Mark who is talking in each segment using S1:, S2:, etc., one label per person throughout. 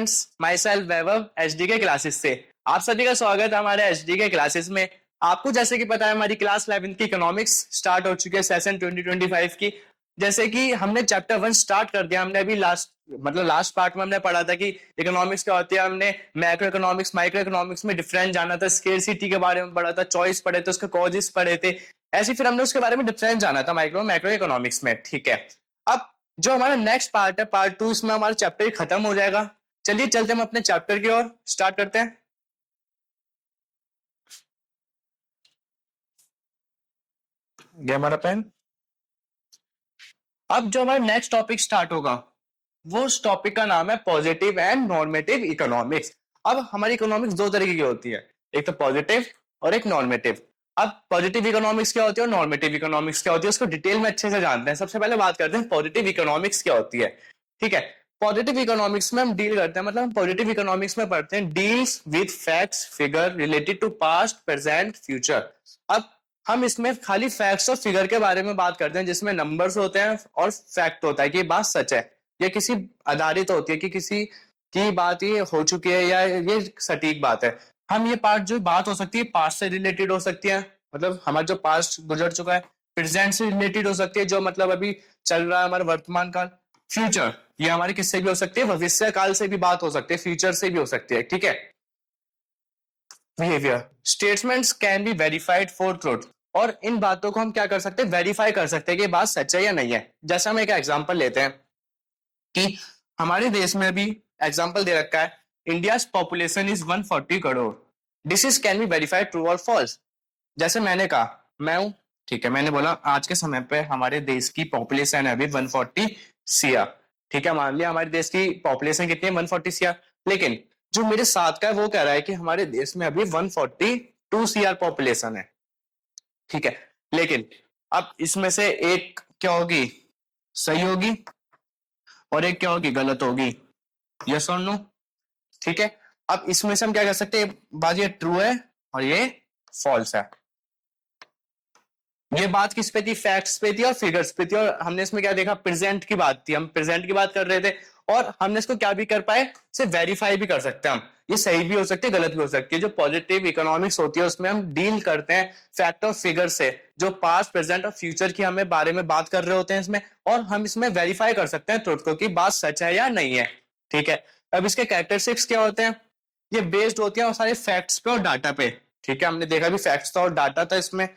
S1: Students, my self Vaibhav HD के classes से आप सभी का स्वागत है हमारे एचडी के क्लासेस में। आपको जैसे कि पता है हमारी क्लास 11 की इकोनॉमिक्स स्टार्ट हो चुकी है सेशन 2025 की। जैसे कि हमने चैप्टर 1 स्टार्ट कर दिया, हमने अभी लास्ट पार्ट में हमने पढ़ा था कि इकोनॉमिक्स क्या होती है। हमने मैक्रो इकोनॉमिक्स माइक्रो इकोनॉमिक्स में डिफरेंस जाना था, स्केर्सिटी के बारे में पढ़ा था, चॉइस पढ़े थे, उसके कॉजेस पढ़े थे। ऐसे फिर हमने उसके बारे में डिफरेंस जाना था माइक्रो मैक्रो इकोनॉमिक्स में। ठीक है, अब जो हमारा नेक्स्ट पार्ट है पार्ट 2, इसमें हमारा चैप्टर खत्म हो जाएगा। चलिए चलते हम अपने चैप्टर की ओर स्टार्ट करते हैं। ये हमारा पेन। अब जो हमारा नेक्स्ट टॉपिक स्टार्ट होगा वो उस टॉपिक का नाम है पॉजिटिव एंड नॉर्मेटिव इकोनॉमिक्स। अब हमारी इकोनॉमिक्स दो तरीके की होती है, एक तो पॉजिटिव और एक नॉर्मेटिव। अब पॉजिटिव इकोनॉमिक्स क्या होती है और नॉर्मेटिव इकोनॉमिक्स क्या होती है उसको डिटेल में अच्छे से जानते हैं। सबसे पहले बात करते हैं पॉजिटिव इकोनॉमिक्स क्या होती है। ठीक है, पॉजिटिव इकोनॉमिक्स में हम डील करते हैं, मतलब हम पॉजिटिव इकोनॉमिक्स में पढ़ते हैं deals with facts figure related to past present future. अब हम इसमें खाली फैक्ट्स और फिगर के बारे में बात करते हैं, जिसमें नंबर्स होते हैं और फैक्ट होता है कि ये बात सच है, ये किसी आधारित होती है कि किसी की बात ये हो चुकी है या ये सटीक बात है। हम ये पार्ट जो बात हो सकती है पास्ट से रिलेटेड हो सकती है, मतलब हमारा जो पास्ट गुजर चुका है। प्रेजेंट से रिलेटेड हो सकती है, जो मतलब अभी चल रहा है हमारा वर्तमान काल। फ्यूचर ये हमारे किससे भी हो सकती है, भविष्य काल से भी बात हो सकती है, फ्यूचर से भी हो सकती है। ठीक है, behaviour statements can be verified for truth, और इन बातों को हम क्या कर सकते हैं, वेरीफाई कर सकते हैं कि ये बात सच है या नहीं है। जैसे हम एक एग्जांपल लेते हैं कि हमारे देश में अभी एग्जांपल दे रखा है India population is 140 crore, this is can be verified true और फॉल्स। जैसे मैंने कहा मैं हूं, ठीक है, मैंने बोला आज के समय पे हमारे देश की पॉपुलेशन है अभी 140 सीआर। ठीक है, मान लिया हमारे देश की पॉपुलेशन कितनी है 140 सीआर, लेकिन जो मेरे साथ का है वो कह रहा है कि हमारे देश में अभी 142 सीआर पॉपुलेशन है। ठीक है, लेकिन अब इसमें से एक क्या होगी, सही होगी, और एक क्या होगी, गलत होगी। यस और नो। ठीक है, अब इसमें से हम क्या कर सकते हैं, बात ये ट्रू है और ये फॉल्स है। ये बात किस पे थी, फैक्ट्स पे थी और फिगर्स पे थी, और हमने इसमें क्या देखा, प्रेजेंट की बात थी, हम प्रेजेंट की बात कर रहे थे, और हमने इसको क्या भी कर पाए, इसे वेरीफाई भी कर सकते हैं हम। ये सही भी हो सकती है गलत भी हो सकती है। जो पॉजिटिव इकोनॉमिक्स होती है उसमें हम डील करते हैं फैक्ट और फिगर से, जो पास्ट प्रेजेंट और फ्यूचर की हमें बारे में बात कर रहे होते हैं इसमें, और हम इसमें वेरीफाई कर सकते हैं ट्रुथ को कि बात सच है या नहीं है। ठीक है, अब इसके कैरेक्टरिस्टिक्स क्या होते हैं, ये बेस्ड होती है सारे फैक्ट्स पे और डाटा पे। ठीक है, हमने देखा भी फैक्ट्स था और डाटा था इसमें।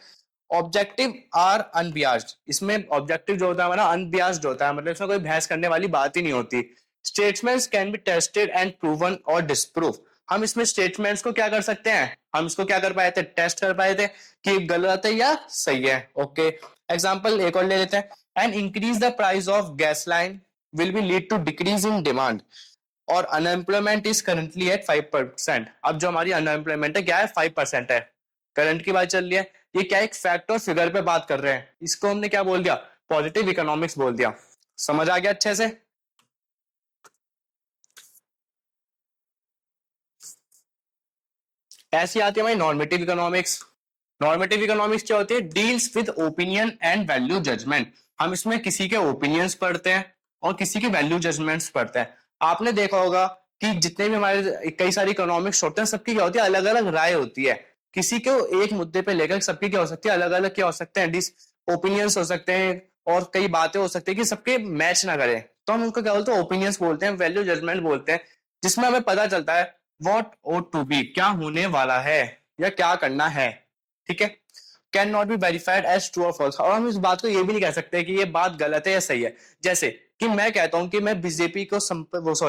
S1: ऑब्जेक्टिव आर अनबियास्ड, इसमें ऑब्जेक्टिव जो होता है हमारा अनबियास्ड होता है, मतलब इसमें कोई बहस करने वाली बात ही नहीं होती। Statements can be tested and proven और डिस्प्रूव, हम इसमें स्टेटमेंट्स को क्या कर सकते हैं, हम इसको क्या कर पाए थे, टेस्ट कर पाए थे कि गलत है या सही है। ओके, एग्जांपल एक और ले लेते हैं। And increase the price of gasoline will be lead to decrease in demand, और अनएम्प्लॉयमेंट इज करंटली एट 5%। अब जो हमारी अनएम्प्लॉयमेंट है क्या है, 5% है, करंट की बात चल रही है। ये क्या एक फैक्ट और फिगर पे बात कर रहे हैं, इसको हमने क्या बोल दिया, पॉजिटिव इकोनॉमिक्स बोल दिया। समझ आ गया अच्छे से। ऐसी आती है हमारी नॉर्मेटिव इकोनॉमिक्स। नॉर्मेटिव इकोनॉमिक्स क्या होती है, deals with opinion and value judgement, हम इसमें किसी के ओपिनियंस पढ़ते हैं और किसी के वैल्यू जजमेंट्स पढ़ते हैं। आपने देखा होगा कि जितने भी हमारे कई सारी इकोनॉमिक्स होते हैं सबकी क्या होती है, अलग अलग राय होती है। किसी को एक मुद्दे पे लेकर सबकी क्या हो सकती है, अलग अलग क्या हो सकते हैं, डिस ओपिनियंस हो सकते हैं, और कई बातें हो सकती है कि सबके मैच ना करें, तो हम उनको क्या बोलते हैं, ओपिनियंस बोलते हैं, वैल्यू जजमेंट बोलते हैं, जिसमें हमें पता चलता है व्हाट ought टू बी, क्या होने वाला है या क्या करना है। ठीक है, can not be verified as true और फॉल्स, और हम इस बात को ये भी नहीं कह सकते कि ये बात गलत है या सही है। जैसे कि मैं कहता हूं कि मैं बीजेपी को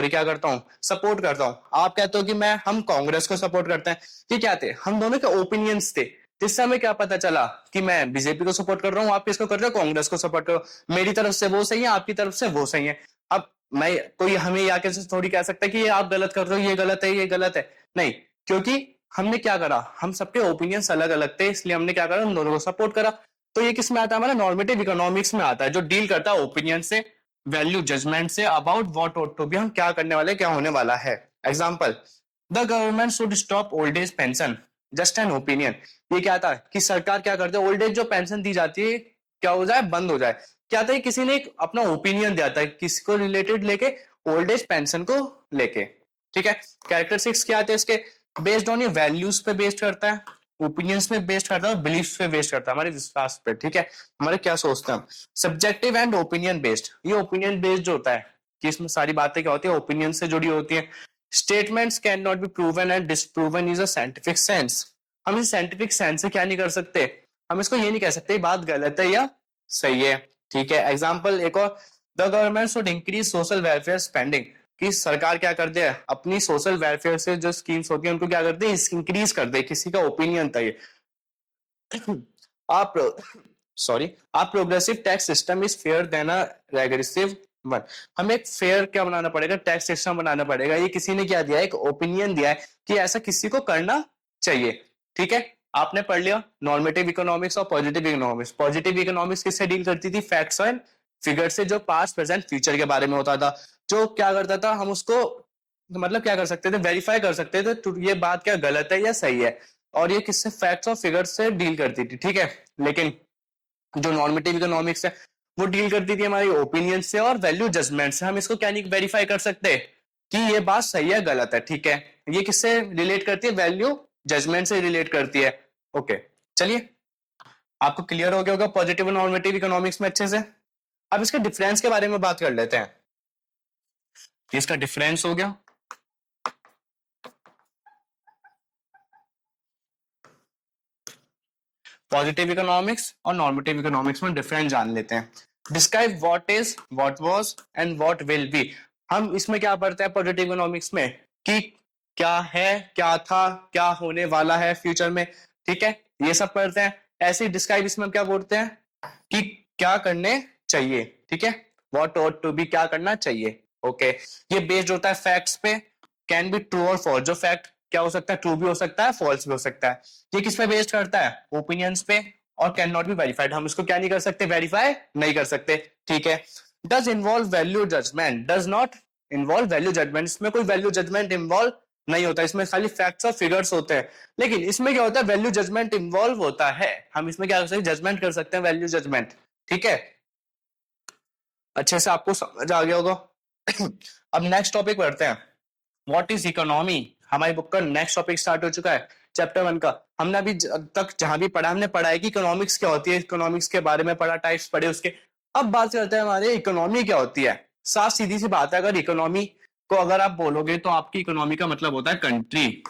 S1: क्या करता हूं, सपोर्ट करता हूं, आप कहते हो कि हम कांग्रेस को सपोर्ट करते हैं। ये क्या थे, हम दोनों के ओपिनियंस थे, जिससे हमें क्या पता चला कि मैं बीजेपी को सपोर्ट कर रहा हूँ, आप किसको कर रहे हो, कांग्रेस को सपोर्ट करो, मेरी तरफ से वो सही है, आपकी तरफ से वो सही है। अब मैं कोई हमें या कैसे थोड़ी कह सकता है कि ये आप गलत कर रहे हो, ये गलत है, ये गलत है, नहीं, क्योंकि हमने क्या करा, हम सबके ओपिनियंस अलग अलग थे, इसलिए हमने क्या करा, हम दोनों को सपोर्ट करा। तो ये किस में आता है, हमारा नॉर्मेटिव इकोनॉमिक्स में आता है, जो डील करता है ओपिनियन से, वैल्यू जजमेंट से, about what ought to be, हम क्या करने वाले, क्या होने वाला है। Example, the government should stop old age pension, just an opinion. ये क्या था कि सरकार क्या करते है, ओल्ड एज जो पेंशन दी जाती है क्या हो जाए, बंद हो जाए। क्या था, किसी ने एक अपना ओपिनियन दिया था, किसी को रिलेटेड लेके, ओल्ड एज पेंशन को लेके। ठीक है। कैरेक्टरिस्टिक्स क्या आते हैं इसके, बेस्ड ऑन ये वैल्यूज पे बेस्ड करता है, ओपिनियंस पे बेस्ड करता है और बिलीफ पे बेस्ड करता है, हमारे विश्वास पे, ठीक है, हमारे क्या सोचते हैं हम। सब्जेक्टिव एंड ओपिनियन बेस्ड, ये ओपिनियन बेस्ड होता है कि इसमें सारी बातें क्या होती है, ओपिनियन से जुड़ी होती है। Statements can not be proven and disproven is a scientific sense, हम इस साइंटिफिक सेंस से क्या नहीं कर सकते, हम इसको ये नहीं कह सकते बात गलत है या सही है, ठीक है। एग्जाम्पल एक और, the government should increase social welfare spending, कि सरकार क्या करती है अपनी सोशल वेलफेयर से जो स्कीम्स होती है उनको क्या करते हैं, इंक्रीज कर दे, किसी का ओपिनियन था ये। आप सॉरी, आप progressive tax system is fair then a regressive one, हमें एक फेयर क्या बनाना पड़ेगा, टैक्स सिस्टम बनाना पड़ेगा, ये किसी ने क्या दिया है, एक ओपिनियन दिया है कि ऐसा किसी को करना चाहिए, ठीक है। आपने पढ़ लिया नॉर्मेटिव इकोनॉमिक्स और पॉजिटिव इकोनॉमिक्स। पॉजिटिव इकोनॉमिक्स किससे डील करती थी, फैक्ट्स एंड फिगर से, जो पास्ट प्रेजेंट फ्यूचर के बारे में होता था, जो क्या करता था हम उसको मतलब क्या कर सकते थे, वेरीफाई कर सकते थे तो ये बात क्या गलत है या सही है, और ये किससे, फैक्ट्स और फिगर से डील करती थी, ठीक है। लेकिन जो नॉर्मेटिव इकोनॉमिक्स है वो डील करती थी हमारी ओपिनियन से और वैल्यू जजमेंट से, हम इसको क्या नहीं वेरीफाई कर सकते कि ये बात सही है गलत है, ठीक है। ये किससे रिलेट करती है, वैल्यू जजमेंट से रिलेट करती है। ओके, चलिए आपको क्लियर हो गया होगा पॉजिटिव और नॉर्मेटिव इकोनॉमिक्स में अच्छे से। अब इसके डिफरेंस के बारे में बात कर लेते हैं। इसका डिफरेंस हो गया, पॉजिटिव इकोनॉमिक्स और नॉर्मेटिव इकोनॉमिक्स में डिफरेंस जान लेते हैं। Describe what is, what was and what will be, हम इसमें क्या पढ़ते हैं पॉजिटिव इकोनॉमिक्स में, कि क्या है, क्या था, क्या होने वाला है फ्यूचर में, ठीक है, ये सब पढ़ते हैं। ऐसे डिस्क्राइब इसमें हम क्या बोलते हैं कि क्या करने चाहिए, ठीक है, व्हाट ऑट टू बी, क्या करना चाहिए, ओके। ये बेस्ड होता है फैक्ट्स पे, कैन बी ट्रू और फॉल्स, जो फैक्ट क्या हो सकता है, ट्रू भी हो सकता है, फॉल्स भी हो सकता है। ये किस पे बेस्ड करता है, ओपिनियंस पे, और कैन नॉट बी वेरीफाइड, हम इसको क्या नहीं कर सकते, वेरीफाई नहीं कर सकते, ठीक है। Does involve value judgement, does not involve value judgement, इसमें कोई वैल्यू जजमेंट इन्वॉल्व नहीं होता, इसमें खाली फैक्ट्स और फिगर्स होते हैं। लेकिन इसमें क्या होता है, वैल्यू जजमेंट इन्वॉल्व होता है, हम इसमें क्या कर सकते हैं, जजमेंट कर सकते हैं, वैल्यू जजमेंट, ठीक है। अच्छे से आपको समझ आ गया होगा। अब नेक्स्ट टॉपिक पढ़ते हैं, व्हाट इज इकोनॉमी। हमारी बुक का नेक्स्ट टॉपिक स्टार्ट हो चुका है, चैप्टर 1 का। हमने अभी तक जहां भी पढ़ा, हमने पढ़ा है कि इकोनॉमिक्स क्या होती है, इकोनॉमिक्स के बारे में पढ़ा, टाइप्स पढ़े उसके। अब बात करते हैं हमारे इकोनॉमी क्या होती है। साफ सीधी सी बात है, अगर इकोनॉमी को अगर आप बोलोगे तो आपकी इकोनॉमी का मतलब होता है कंट्री,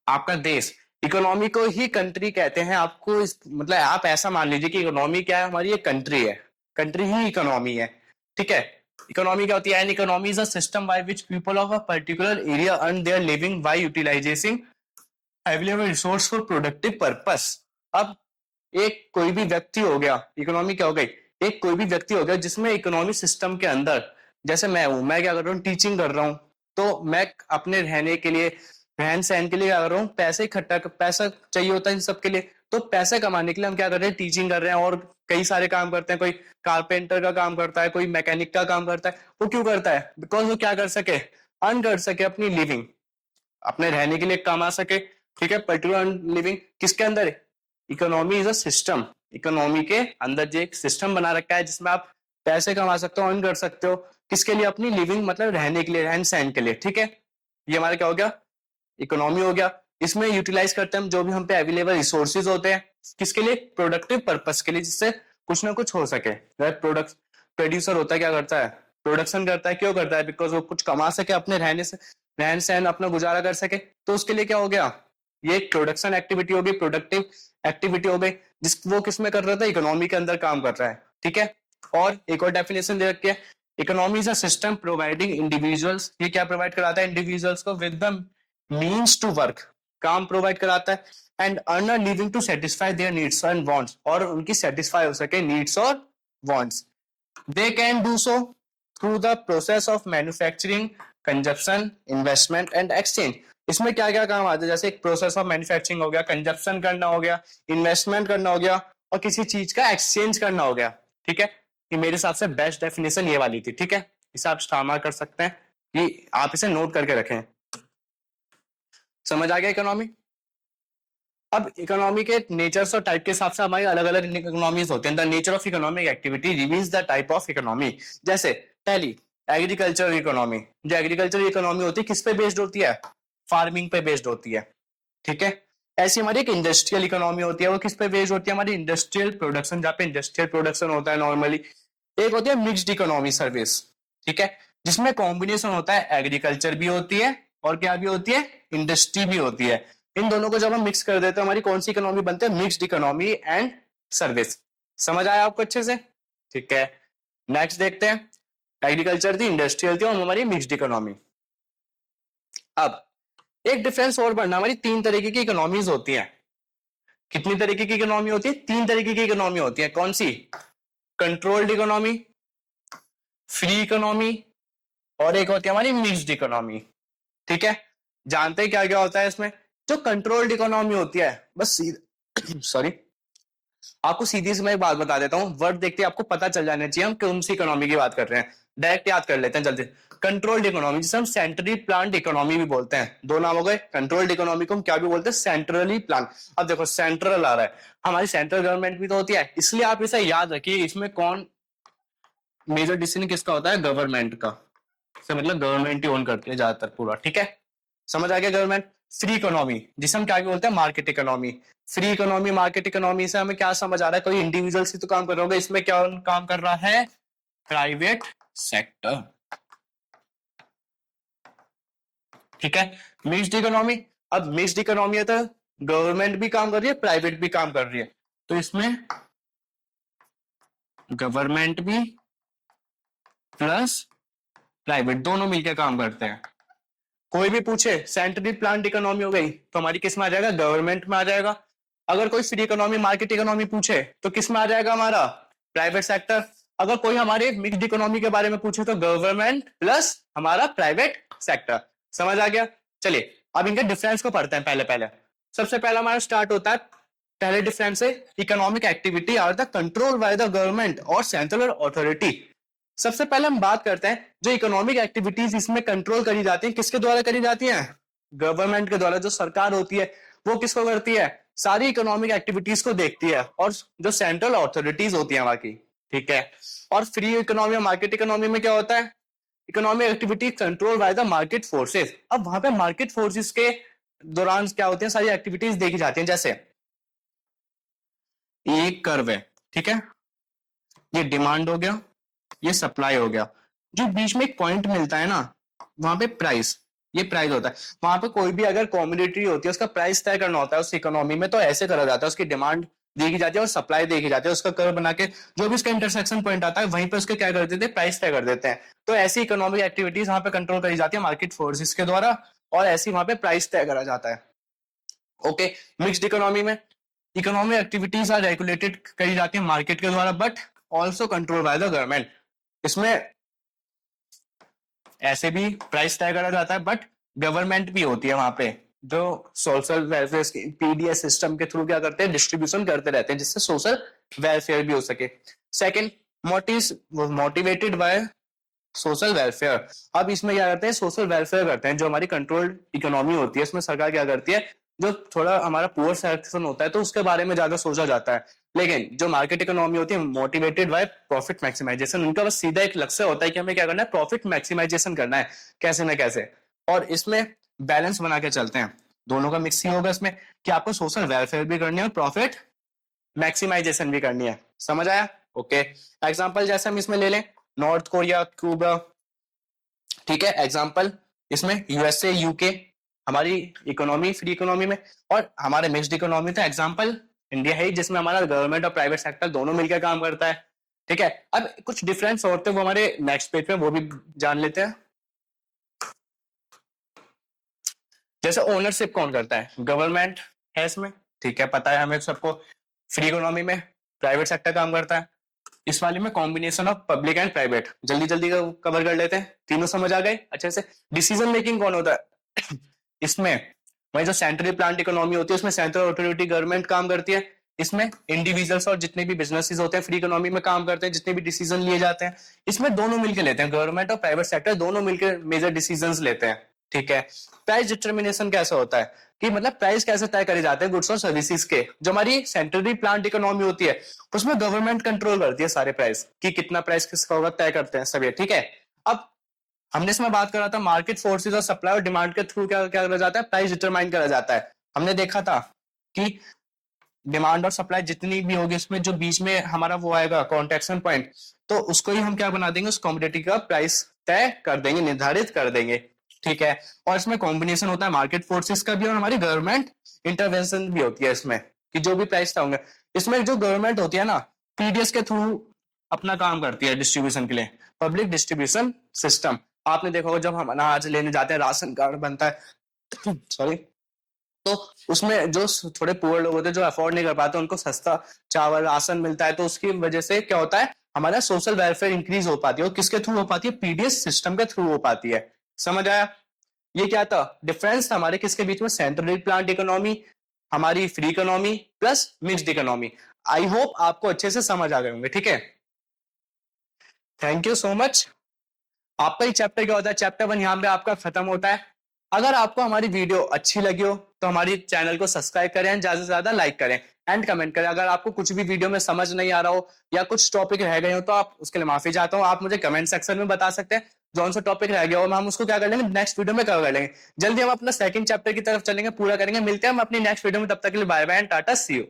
S1: आपका देश। इकोनॉमी को ही कंट्री कहते हैं। आपको मतलब आप ऐसा मान लीजिए कि इकोनॉमी क्या है, हमारी एक कंट्री है, कंट्री ही इकोनॉमी है, ठीक है। इकोनॉमी क्या होती है, an economy is a system by which people of a particular area earn their living by utilising available resource for productive purpose. अब एक कोई भी व्यक्ति हो गया, इकोनॉमी क्या हो गई, एक कोई भी व्यक्ति हो गया जिसमें इकोनॉमी सिस्टम के अंदर, जैसे मैं हूं, मैं क्या कर रहा हूँ, टीचिंग कर रहा हूँ, तो मैं अपने रहने के लिए, रहन सहन के लिए क्या कर रहा हूँ, पैसे इकट्ठा, पैसा चाहिए होता है इन सब के लिए, तो पैसे कमाने के लिए हम क्या कर रहे हैं, टीचिंग कर रहे हैं और कई सारे काम करते हैं। कोई कारपेंटर का काम करता है, कोई मैकेनिक का काम करता है, वो क्यों करता है, बिकॉज वो क्या कर सके, अर्न कर सके अपनी लिविंग, अपने रहने के लिए कमा सके, ठीक है। पर्टिकुलर लिविंग किसके अंदर है, economy is a system, economy के अंदर जो एक सिस्टम बना रखा है जिसमें आप पैसे कमा सकते हो, अर्न कर सकते हो, किसके लिए, अपनी लिविंग मतलब रहने के लिए, रहन सहन के लिए, ठीक है। ये हमारा क्या हो गया, इकोनॉमी हो गया। इसमें यूटिलाइज करते हैं हम जो भी हम पे अवेलेबल रिसोर्सेज होते हैं, किसके लिए, प्रोडक्टिव पर्पस के लिए, जिससे कुछ ना कुछ हो सके। प्रोडक्ट प्रोड्यूसर होता है, क्या करता है, प्रोडक्शन करता है, क्यों करता है, बिकॉज वो कुछ कमा सके, अपने रहने से रहन सहन अपना गुजारा कर सके, तो उसके लिए क्या हो गया, ये एक प्रोडक्शन एक्टिविटी होगी, प्रोडक्टिव एक्टिविटी हो गई, जिस वो किस में कर रहा था, इकोनॉमी के अंदर काम कर रहा है, ठीक है। और एक और डेफिनेशन दे रखी है, economy is a system providing individuals, ये क्या प्रोवाइड कराता है, इंडिविजुअल्स को with the means to work, काम प्रोवाइड कराता है, and earn a living to satisfy their needs and wants, और उनकी सेटिस्फाई हो सके नीड्स और wants. They can do so through the process of manufacturing, consumption, investment and exchange. इसमें क्या क्या काम आता है, जैसे एक प्रोसेस ऑफ मैन्युफैक्चरिंग हो गया, कंजप्शन करना हो गया, इन्वेस्टमेंट करना हो गया, और किसी चीज का एक्सचेंज करना हो गया, ठीक है। ये मेरे हिसाब से बेस्ट डेफिनेशन ये वाली थी, ठीक है। इसे आप इस्तेमाल कर सकते हैं, कि आप इसे नोट करके रखें। समझ आ गया इकोनॉमी। अब इकोनॉमी के नेचर्स और टाइप के हिसाब से हमारी अलग अलग इकोनॉमीज होते हैं। The nature of economic activity reveals the type of economy. जैसे पहली, एग्रीकल्चर इकोनॉमी, जो एग्रीकल्चर इकोनॉमी होती है किस पे बेस्ड होती है, फार्मिंग पे बेस्ड होती है, ठीक है। ऐसी हमारी एक इंडस्ट्रियल इकोनॉमी होती है, वो किस पे बेस्ड होती है, हमारी इंडस्ट्रियल प्रोडक्शन, जहाँ पे इंडस्ट्रियल प्रोडक्शन होता है नॉर्मली। एक होती है मिक्स्ड इकोनॉमी सर्विस, ठीक है, जिसमें कॉम्बिनेशन होता है, एग्रीकल्चर भी होती है और क्या भी होती है, इंडस्ट्री भी होती है। इन दोनों को जब हम मिक्स कर देते हैं हमारी कौन सी इकोनॉमी बनती है, मिक्स्ड इकोनॉमी एंड सर्विस। समझ आया आपको अच्छे से, ठीक है। नेक्स्ट देखते हैं, एग्रीकल्चर थी, इंडस्ट्रियल थी और हमारी मिक्स्ड इकोनॉमी। अब एक डिफरेंस और बढ़ना, हमारी तीन तरीके की इकोनॉमीज होती हैं। कितनी तरीके की इकोनॉमी होती है, तीन तरीके की इकोनॉमी होती है। कौन सी, कंट्रोल्ड इकोनॉमी, फ्री इकोनॉमी और एक होती है हमारी मिक्स्ड इकोनॉमी, ठीक है। जानते हैं क्या क्या होता है इसमें। जो कंट्रोल्ड इकोनॉमी होती है, बस सॉरी आपको सीधी से मैं एक बात बता देता हूं, वर्ड देखते ही आपको पता चल जाना चाहिए हम कौन सी इकोनॉमी की बात कर रहे हैं, डायरेक्ट याद कर लेते हैं जल्दी। कंट्रोल्ड इकोनॉमी जिसे हम सेंट्रली प्लान्ड इकोनॉमी भी बोलते हैं, दो नाम हो गए। कंट्रोल्ड इकोनॉमी को हम क्या भी बोलते हैं, सेंट्रली प्लान। अब देखो सेंट्रल आ रहा है, हमारी सेंट्रल गवर्नमेंट भी तो होती है, इसलिए आप इसे याद रखिए। इसमें कौन मेजर डिसीजन किसका होता है, गवर्नमेंट का, से मतलब गवर्नमेंट ही ओन करती है ज्यादातर पूरा, ठीक है। समझ आ गया गवर्नमेंट। फ्री इकोनॉमी जिसे हम क्या बोलते हैं, market economy. Free economy market economy से हमें क्या समझ आ रहा है, कोई इंडिविजुअल से तो काम कर रहा होगा, इसमें क्या काम कर रहा है, प्राइवेट सेक्टर, ठीक है। मिक्स्ड इकोनॉमी, अब मिक्स्ड इकोनॉमी है तो गवर्नमेंट भी काम कर रही है, प्राइवेट भी काम कर रही है, तो इसमें गवर्नमेंट भी प्लस प्राइवेट दोनों मिलकर काम करते हैं। कोई भी पूछे सेंट्रली प्लान्ड इकोनॉमी हो गई तो हमारी किस में आ जाएगा, गवर्नमेंट में आ जाएगा। अगर कोई फ्री इकोनॉमी मार्केट इकोनॉमी पूछे तो किस में आ जाएगा, हमारा प्राइवेट सेक्टर। अगर कोई हमारे मिक्स्ड इकोनॉमी के बारे में पूछे तो गवर्नमेंट प्लस हमारा प्राइवेट सेक्टर। समझ आ गया। चलिए अब इनके डिफरेंस को पढ़ते हैं। पहले पहले सबसे पहला हमारा स्टार्ट होता है, पहले डिफरेंस है, economic activity are the control by the government और सेंट्रल अथॉरिटी। सबसे पहले हम बात करते हैं जो इकोनॉमिक एक्टिविटीज इसमें कंट्रोल करी जाती हैं, किसके द्वारा करी जाती हैं, गवर्नमेंट के द्वारा। जो सरकार होती है वो किसको करती है, सारी इकोनॉमिक एक्टिविटीज को देखती है, और जो सेंट्रल अथॉरिटीज होती है वहां की, ठीक है। और फ्री इकोनॉमी और मार्केट इकोनॉमी में क्या होता है, economic activity control by the market forces. अब वहां पे मार्केट फोर्सेस के दौरान क्या होती है, सारी एक्टिविटीज देखी जाती हैं। जैसे ये कर्व है, ठीक है, ये डिमांड हो गया, ये सप्लाई हो गया, जो बीच में एक पॉइंट मिलता है ना, वहां पे प्राइस, ये प्राइस होता है। वहां पे कोई भी अगर कॉमोडिटी होती है उसका प्राइस तय करना होता है उस इकोनॉमी में, तो ऐसे करा जाता है, उसकी डिमांड देखी जाती है और सप्लाई देखी जाती है, उसका कर्व बना के जो भी उसका इंटरसेक्शन पॉइंट आता है वहीं पे उसके क्या कर देते हैं, प्राइस तय कर देते हैं। तो ऐसी इकोनॉमिक एक्टिविटीज वहां पे कंट्रोल करी जाती है मार्केट फोर्सेस के द्वारा, और ऐसी वहां पे प्राइस तय करा जाता है। ओके, मिक्स्ड इकोनॉमी में इकोनॉमिक एक्टिविटीज आर रेगुलेटेड करी जाती है मार्केट के द्वारा, but also control by the government. इसमें ऐसे भी प्राइस तय करा जाता है, बट गवर्नमेंट भी होती है वहां पे, जो सोशल वेलफेयर पीडीएस सिस्टम के थ्रू क्या करते हैं, डिस्ट्रीब्यूशन करते रहते हैं, जिससे सोशल वेलफेयर भी हो सके। Second, motivated by social welfare. अब इसमें क्या करते हैं, सोशल वेलफेयर करते हैं। जो हमारी कंट्रोल्ड इकोनॉमी होती है इसमें सरकार क्या करती है, जो थोड़ा हमारा पुअर सेक्शन होता है तो उसके बारे में ज्यादा सोचा जाता है। लेकिन जो मार्केट इकोनॉमी होती है मोटिवेटेड बाय प्रॉफिट मैक्सिमाइजेशन, उनका बस सीधा एक लक्ष्य होता है कि हमें क्या करना है, प्रॉफिट मैक्सिमाइजेशन करना है कैसे ना कैसे। और इसमें बैलेंस बना के चलते हैं, दोनों का मिक्स ही होगा इसमें, कि आपको सोशल वेलफेयर भी करनी है और प्रॉफिट मैक्सिमाइजेशन भी करनी है। समझ आया। ओके, एग्जाम्पल जैसे हम इसमें ले लें, नॉर्थ कोरिया, क्यूबा, ठीक है, एग्जाम्पल इसमें यूएसए, यूके, हमारी इकोनॉमी फ्री इकोनॉमी में, और हमारे मिक्स्ड इकोनॉमी था एग्जाम्पल इंडिया है, जिसमें हमारा गवर्नमेंट और प्राइवेट सेक्टर दोनों मिलकर काम करता है, ठीक है। अब कुछ डिफरेंस होते हैं वो हमारे नेक्स्ट पेज में वो भी जान लेते हैं। जैसे ओनरशिप कौन करता है, गवर्नमेंट है इसमें, ठीक है, पता है हमें सबको। फ्री इकोनॉमी में प्राइवेट सेक्टर काम करता है। इस वाले में combination of public and private. जल्दी जल्दी कवर कर लेते हैं, तीनों समझ आ गए अच्छे से। डिसीजन मेकिंग कौन होता है इसमें, वही जो सेंट्रली प्लान्ड इकोनॉमी होती है उसमें सेंट्रल अथॉरिटी गवर्नमेंट काम करती है। इसमें इंडिविजुअल्स और जितने भी बिजनेसेस होते हैं फ्री इकोनॉमी में काम करते हैं, जितने भी डिसीजन लिए जाते हैं इसमें दोनों मिलकर लेते हैं, गवर्नमेंट और प्राइवेट सेक्टर दोनों मिलकर मेजर डिसीजंस लेते हैं, ठीक है। प्राइस डिटर्मिनेशन कैसे होता है, कि मतलब प्राइस कैसे तय करे जाते हैं गुड्स और सर्विसेज के। जो हमारी सेंट्रली प्लान्ड इकोनॉमी होती है उसमें गवर्नमेंट कंट्रोल करती है सारे प्राइस, कि कितना प्राइस किसका होगा तय करते हैं सब ये, ठीक है। अब हमने इसमें बात करा था मार्केट फोर्सेस और सप्लाई और डिमांड के थ्रू क्या क्या करा जाता है, प्राइस डिटरमाइन करा जाता है। हमने देखा था कि डिमांड और सप्लाई जितनी भी होगी उसमें जो बीच में हमारा वो आएगा कॉन्ट्रैक्शन पॉइंट, तो उसको ही हम क्या बना देंगे, उस कमोडिटी का प्राइस तय कर देंगे, निर्धारित कर देंगे, ठीक है। और इसमें कॉम्बिनेशन होता है मार्केट फोर्सेस का भी और हमारी गवर्नमेंट इंटरवेंशन भी होती है इसमें, कि जो भी प्राइस होंगे। इसमें जो गवर्नमेंट होती है ना, पीडीएस के थ्रू अपना काम करती है डिस्ट्रीब्यूशन के लिए, पब्लिक डिस्ट्रीब्यूशन सिस्टम। आपने देखा होगा जब हम अनाज लेने जाते हैं, राशन कार्ड बनता है सॉरी, तो उसमें जो थोड़े पुअर लोग होते हैं जो अफोर्ड नहीं कर पाते, उनको सस्ता चावल राशन मिलता है, तो उसकी वजह से क्या होता है, हमारा सोशल वेलफेयर इंक्रीज हो पाती है। और किसके थ्रू हो पाती है, पीडीएस सिस्टम के थ्रू हो पाती है। समझ आया? ये क्या था, डिफरेंस था हमारे किसके बीच में, सेंट्रल प्लांट इकोनॉमी, हमारी free economy plus mixed economy. I hope आपको अच्छे से समझ आ गए होंगे, ठीक है। Thank you so much. आपका ये चैप्टर क्या होता है, चैप्टर 1 यहाँ पे आपका खत्म होता है। अगर आपको हमारी वीडियो अच्छी लगी हो तो हमारी चैनल को सब्सक्राइब करें, ज्यादा से ज्यादा लाइक करें एंड कमेंट करें। अगर आपको कुछ भी वीडियो में समझ नहीं आ रहा हो या कुछ टॉपिक रह गए हो तो आप उसके लिए माफी चाहता हूँ, आप मुझे कमेंट सेक्शन में बता सकते हैं जौन सा टॉपिक रह गया हो, हम उसको क्या कर लेंगे, नेक्स्ट वीडियो में कवर कर लेंगे। जल्दी हम अपना सेकंड चैप्टर की तरफ चलेंगे, पूरा करेंगे। मिलते हैं हम अपनी नेक्स्ट वीडियो में, तब तक के लिए bye bye and ta-ta, see you.